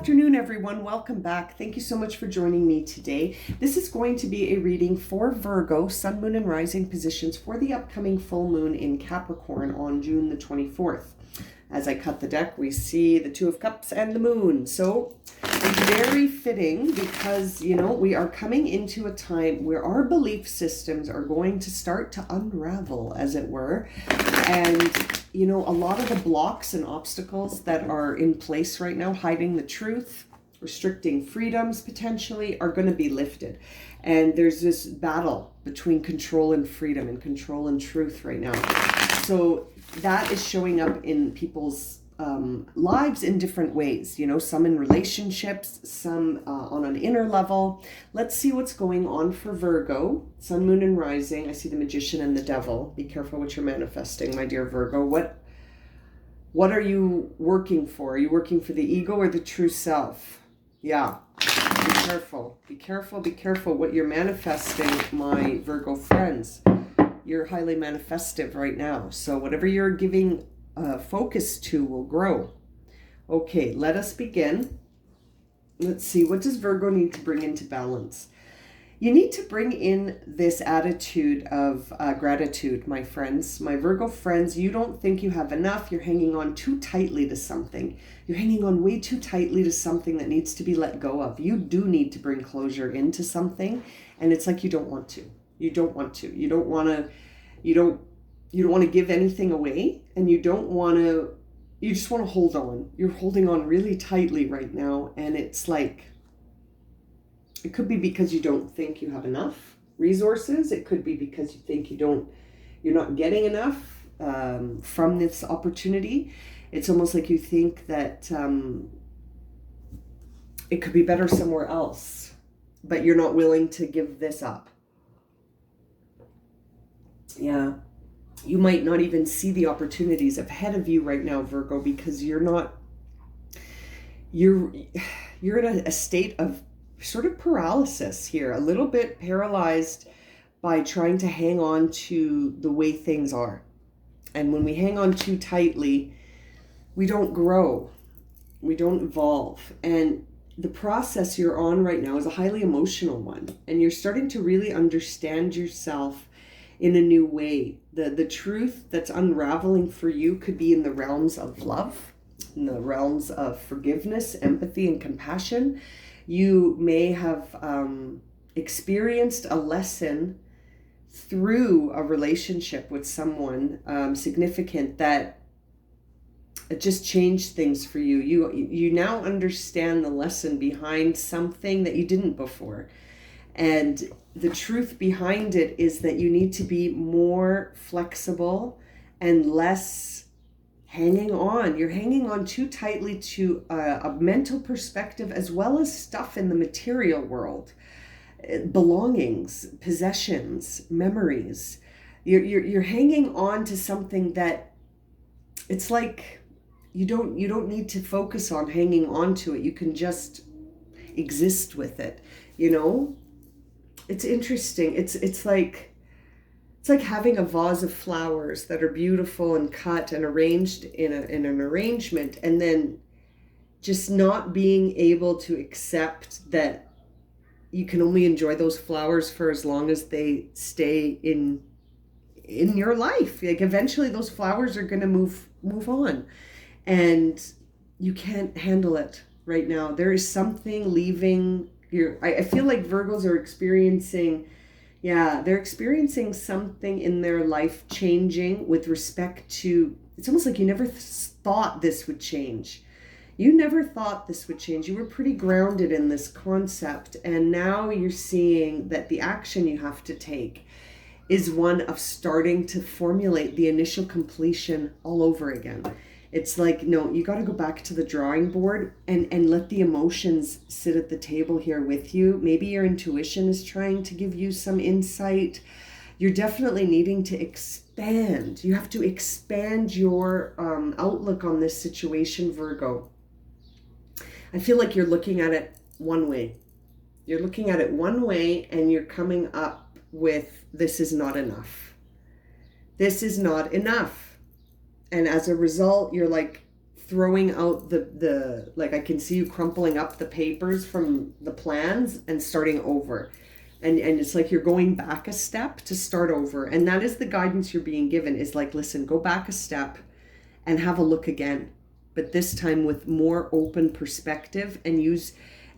afternoon, everyone. Welcome back. Thank you so much for joining me today. This is going to be a reading for Virgo, Sun, Moon, and Rising positions for the upcoming full moon in Capricorn on June the 24th. As I cut the deck, we see the Two of Cups and the Moon. So it's very fitting because, we are coming into a time where our belief systems are going to start to unravel, as it were. And a lot of the blocks and obstacles that are in place right now, hiding the truth, restricting freedoms potentially, are going to be lifted. And there's this battle between control and freedom and control and truth right now. So that is showing up in people's lives in different ways, some in relationships, some on an inner level. Let's see what's going on for Virgo, Sun, Moon, and Rising. I see the Magician and the Devil. Be careful what you're manifesting, my dear Virgo. What are you working for? Are you working for the ego or the true self? Yeah, be careful. Be careful, be careful what you're manifesting, my Virgo friends. You're highly manifestive right now. So whatever you're giving focus to will grow. Okay, let us begin. Let's see, what does Virgo need to bring into balance? You need to bring in this attitude of gratitude, my friends. My Virgo friends, you don't think you have enough. You're hanging on too tightly to something. You're hanging on way too tightly to something that needs to be let go of. You do need to bring closure into something, and it's like you don't want to. You don't want to. You don't want to give anything away, and you just want to hold on. You're holding on really tightly right now, and it's like, it could be because you don't think you have enough resources. It could be because you think you're not getting enough from this opportunity. It's almost like you think that it could be better somewhere else, but you're not willing to give this up. Yeah. You might not even see the opportunities ahead of you right now, Virgo, because you're in a state of sort of paralysis here, a little bit paralyzed by trying to hang on to the way things are. And when we hang on too tightly, we don't grow, we don't evolve. And the process you're on right now is a highly emotional one, and you're starting to really understand yourself in a new way. The truth that's unraveling for you could be in the realms of love, in the realms of forgiveness, empathy, and compassion. You may have experienced a lesson through a relationship with someone significant that it just changed things for you. You now understand the lesson behind something that you didn't before. And the truth behind it is that you need to be more flexible and less hanging on. You're hanging on too tightly to a mental perspective as well as stuff in the material world, belongings, possessions, memories. You're hanging on to something that it's like you don't need to focus on hanging on to it. You can just exist with it, It's interesting. It's like having a vase of flowers that are beautiful and cut and arranged in an arrangement, and then just not being able to accept that you can only enjoy those flowers for as long as they stay in your life. Like eventually those flowers are going to move on, and you can't handle it right now. There is something leaving. I feel like Virgos are experiencing something in their life changing with respect to, it's almost like you never thought this would change. You never thought this would change. You were pretty grounded in this concept, and now you're seeing that the action you have to take is one of starting to formulate the initial completion all over again. It's like, no, you got to go back to the drawing board and let the emotions sit at the table here with you. Maybe your intuition is trying to give you some insight. You're definitely needing to expand. You have to expand your outlook on this situation, Virgo. I feel like you're looking at it one way. You're looking at it one way, and you're coming up with, this is not enough. This is not enough. And as a result, you're like throwing out the like, I can see you crumpling up the papers from the plans and starting over. And it's like you're going back a step to start over. And that is the guidance you're being given, is like, listen, go back a step and have a look again. But this time with more open perspective, and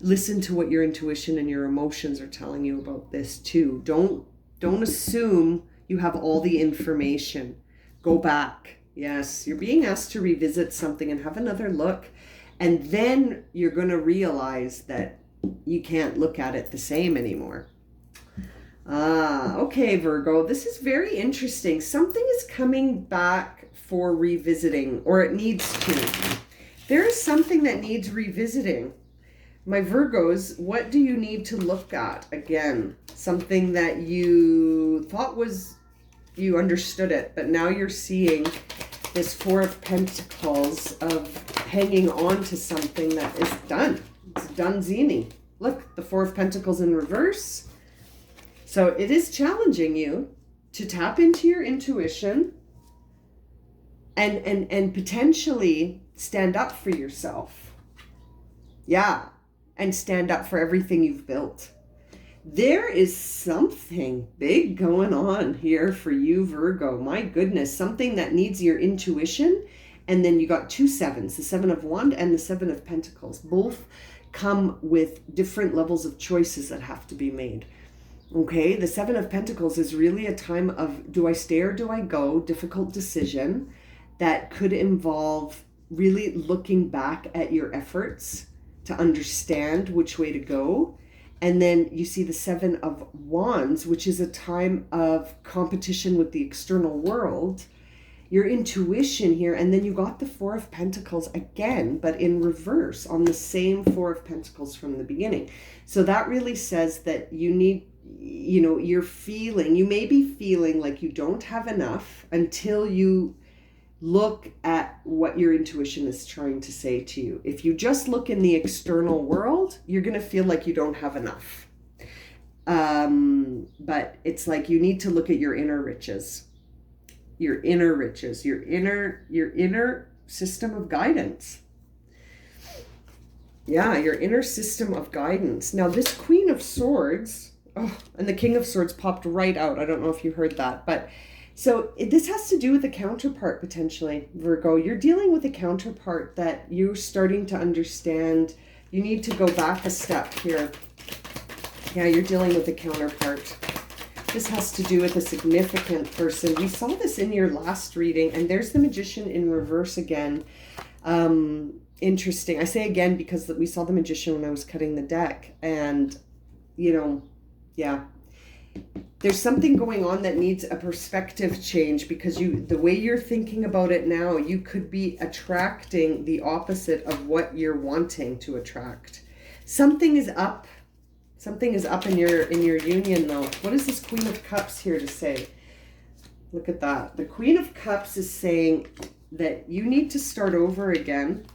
listen to what your intuition and your emotions are telling you about this too. Don't assume you have all the information. Go back. Yes, you're being asked to revisit something and have another look. And then you're going to realize that you can't look at it the same anymore. Okay, Virgo, this is very interesting. Something is coming back for revisiting, or it needs to. There is something that needs revisiting. My Virgos, what do you need to look at again? Something that you thought you understood it, but now you're seeing this Four of Pentacles of hanging on to something that is done. It's done zini. Look, the Four of Pentacles in reverse. So it is challenging you to tap into your intuition and potentially stand up for yourself. Yeah, and stand up for everything you've built. There is something big going on here for you, Virgo. My goodness, something that needs your intuition. And then you got two sevens, the Seven of Wands and the Seven of Pentacles. Both come with different levels of choices that have to be made. Okay, the Seven of Pentacles is really a time of, do I stay or do I go? Difficult decision that could involve really looking back at your efforts to understand which way to go. And then you see the Seven of Wands, which is a time of competition with the external world, your intuition here. And then you got the Four of Pentacles again, but in reverse on the same Four of Pentacles from the beginning. So that really says that you need, you may be feeling like you don't have enough until you look at what your intuition is trying to say to you. If you just look in the external world, you're going to feel like you don't have enough. But it's like you need to look at your inner riches. Your inner riches, your inner system of guidance. Yeah, your inner system of guidance. Now this Queen of Swords, and the King of Swords popped right out. I don't know if you heard that, but so this has to do with a counterpart potentially, Virgo. You're dealing with a counterpart that you're starting to understand. You need to go back a step here. Yeah, you're dealing with a counterpart. This has to do with a significant person. We saw this in your last reading, and there's the Magician in reverse again. Interesting. I say again because we saw the Magician when I was cutting the deck, and yeah. There's something going on that needs a perspective change, because the way you're thinking about it now, you could be attracting the opposite of what you're wanting to attract. Something is up. Something is up in your union though. What is this Queen of Cups here to say? Look at that. The Queen of Cups is saying that you need to start over again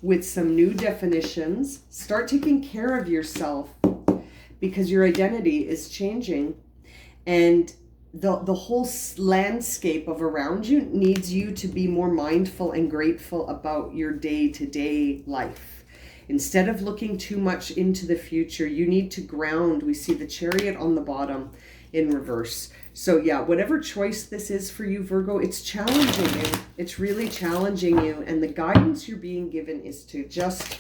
with some new definitions. Start taking care of yourself, because your identity is changing. And the whole landscape of around you needs you to be more mindful and grateful about your day-to-day life. Instead of looking too much into the future, you need to ground. We see the Chariot on the bottom in reverse. So yeah, whatever choice this is for you, Virgo, it's challenging you. It's really challenging you. And the guidance you're being given is to just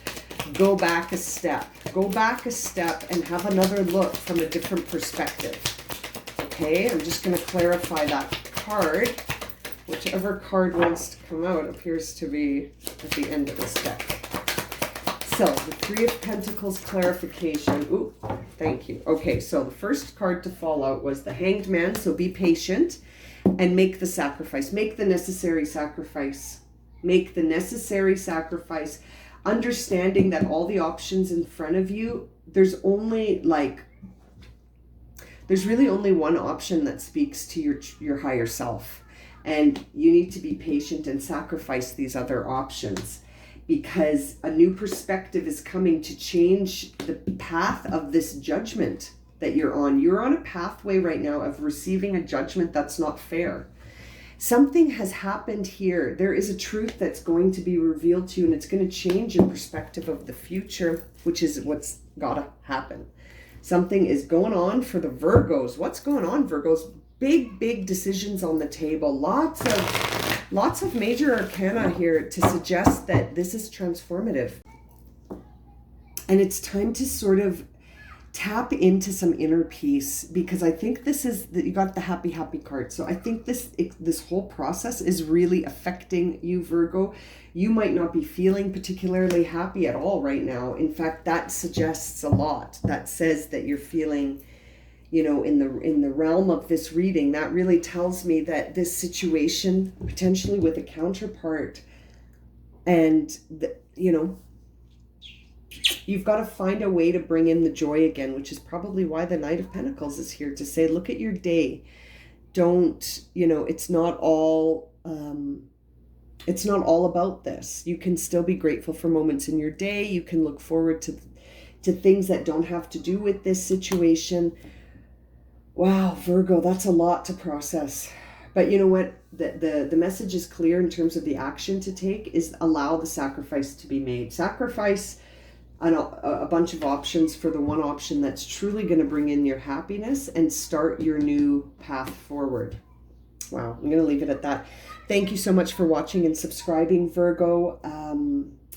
go back a step. Go back a step and have another look from a different perspective. Okay, I'm just going to clarify that card. Whichever card wants to come out appears to be at the end of this deck. So, the Three of Pentacles clarification. Ooh, thank you. Okay, so the first card to fall out was the Hanged Man. So be patient and make the sacrifice. Make the necessary sacrifice. Make the necessary sacrifice. Understanding that all the options in front of you, there's really only one option that speaks to your higher self. And you need to be patient and sacrifice these other options, because a new perspective is coming to change the path of this judgment that you're on. You're on a pathway right now of receiving a judgment that's not fair. Something has happened here. There is a truth that's going to be revealed to you, and it's going to change your perspective of the future, which is what's got to happen. Something is going on for the Virgos. What's going on, Virgos? Big decisions on the table. Lots of major arcana here to suggest that this is transformative. And it's time to sort of tap into some inner peace, because I think this is you got the happy card. So I think this whole process is really affecting you, Virgo. You might not be feeling particularly happy at all right now. In fact, that suggests a lot. That says that you're feeling, you know, in the realm of this reading, that really tells me that this situation potentially with a counterpart, and you know, you've got to find a way to bring in the joy again, which is probably why the Knight of Pentacles is here to say, look at your day. Don't, you know, it's not all about this. You can still be grateful for moments in your day. You can look forward to things that don't have to do with this situation. Wow, Virgo, that's a lot to process. But you know what? The message is clear in terms of the action to take is allow the sacrifice to be made. Sacrifice a bunch of options for the one option that's truly going to bring in your happiness and start your new path forward. Wow, I'm going to leave it at that. Thank you so much for watching and subscribing, Virgo.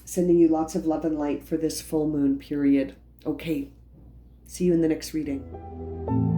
Sending you lots of love and light for this full moon period. Okay, see you in the next reading.